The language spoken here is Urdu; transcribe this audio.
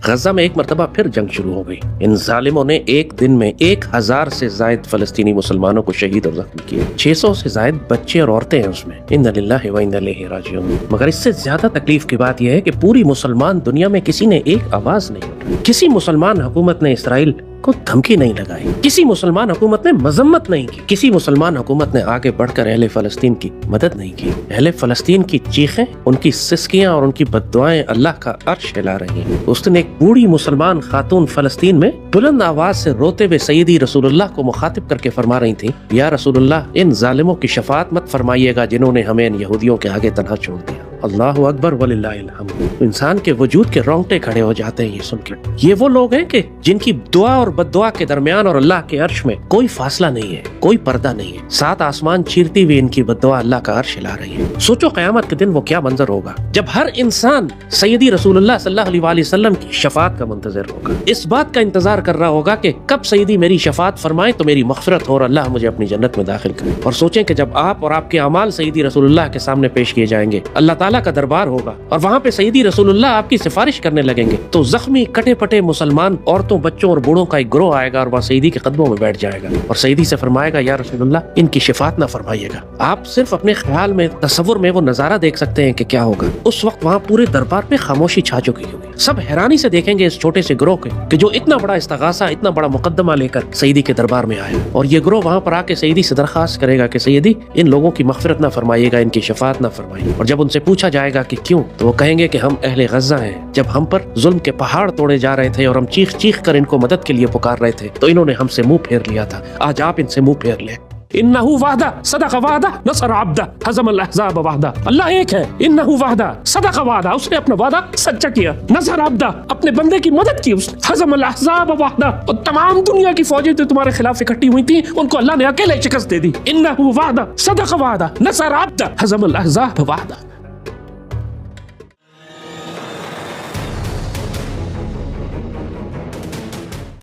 غزہ میں ایک مرتبہ پھر جنگ شروع ہو گئی۔ ان ظالموں نے ایک دن میں 1000 سے زائد فلسطینی مسلمانوں کو شہید اور زخمی کیا۔ 600 سے زائد بچے اور عورتیں ہیں اس میں۔ انا للہ و انا الیہ راجعون۔ مگر اس سے زیادہ تکلیف کی بات یہ ہے کہ پوری مسلمان دنیا میں کسی نے ایک آواز نہیں اٹھائی۔ کسی مسلمان حکومت نے اسرائیل کو دھمکی نہیں لگائی، کسی مسلمان حکومت نے مذمت نہیں کی، کسی مسلمان حکومت نے آگے بڑھ کر اہل فلسطین کی مدد نہیں کی۔ اہل فلسطین کی چیخیں، ان کی سسکیاں اور ان کی بددعائیں اللہ کا عرش ہلا رہی ہیں۔ اس دن ایک بوڑھی مسلمان خاتون فلسطین میں بلند آواز سے روتے ہوئے سیدی رسول اللہ کو مخاطب کر کے فرما رہی تھی، یا رسول اللہ، ان ظالموں کی شفاعت مت فرمائیے گا جنہوں نے ہمیں ان یہودیوں کے آگے تنہا چھوڑ دیا۔ اللہ اکبر وللہ الحمد۔ انسان کے وجود کے رونگٹے کھڑے ہو جاتے ہیں یہ سن کے۔ یہ وہ لوگ ہیں کہ جن کی دعا اور بد دعا کے درمیان اور اللہ کے عرش میں کوئی فاصلہ نہیں ہے، کوئی پردہ نہیں ہے۔ 7 آسمان چیرتی ہوئی ان کی بد دعا اللہ کا عرش ہلا رہی ہے۔ سوچو قیامت کے دن وہ کیا منظر ہوگا جب ہر انسان سیدی رسول اللہ صلی اللہ علیہ وآلہ وسلم کی شفاعت کا منتظر ہوگا، اس بات کا انتظار کر رہا ہوگا کہ کب سیدی میری شفاعت فرمائے تو میری مغفرت ہو اور اللہ مجھے اپنی جنت میں داخل کرے۔ اور سوچیں کہ جب آپ اور آپ کے اعمال سیدی رسول اللہ کے سامنے پیش کیے جائیں گے، اللہ تعالیٰ کا دربار ہوگا اور وہاں پہ سیدی رسول اللہ آپ کی سفارش کرنے لگیں گے، تو زخمی کٹے پٹے مسلمان عورتوں، بچوں اور بوڑھوں کا ایک گروہ آئے گا اور وہاں سیدی کے قدموں میں بیٹھ جائے گا اور سیدی سے فرمائے گا، یا رسول اللہ، ان کی شفاعت نہ فرمائیے گا۔ آپ صرف اپنے خیال میں، تصور میں وہ نظارہ دیکھ سکتے ہیں کہ کیا ہوگا۔ اس وقت وہاں پورے دربار پہ خاموشی چھا چکی ہوگی۔ سب حیرانی سے دیکھیں گے اس چھوٹے سے گروہ کے کہ جو اتنا بڑا استغاثہ، اتنا بڑا مقدمہ لے کر سیدی کے دربار میں آیا، اور یہ گروہ وہاں پر آ کے سیدی سے درخواست کرے گا کہ سیدی، ان لوگوں کی مغفرت نہ فرمائیے گا، ان کی شفاعت نہ فرمائیے۔ اور جب ان سے پوچھا جائے گا کہ کیوں، تو وہ کہیں گے کہ ہم اہل غزہ ہیں، جب ہم پر ظلم کے پہاڑ توڑے جا رہے تھے اور ہم چیخ چیخ کر ان کو مدد کے لیے پکار رہے تھے تو انہوں نے ہم سے منہ پھیر لیا تھا، آج آپ ان سے منہ پھیر لیں۔ انہ وحدہ صدق وعدہ نصر عبدہ ہزم الاحزاب وحدہ۔ اللہ ایک ہے، انہ وحدہ صدق وعدہ، اس نے اپنا وعدہ سچا کیا، نصر عبدہ، اپنے بندے کی مدد کی، اس نے ہزم الاحزاب وحدہ، اور تمام دنیا کی فوجیں جو تمہارے خلاف اکٹھی ہوئی تھیں ان کو اللہ نے اکیلے شکست دے دی۔ انہ وحدہ صدق وعدہ نصر عبدہ ہزم الاحزاب وحدہ۔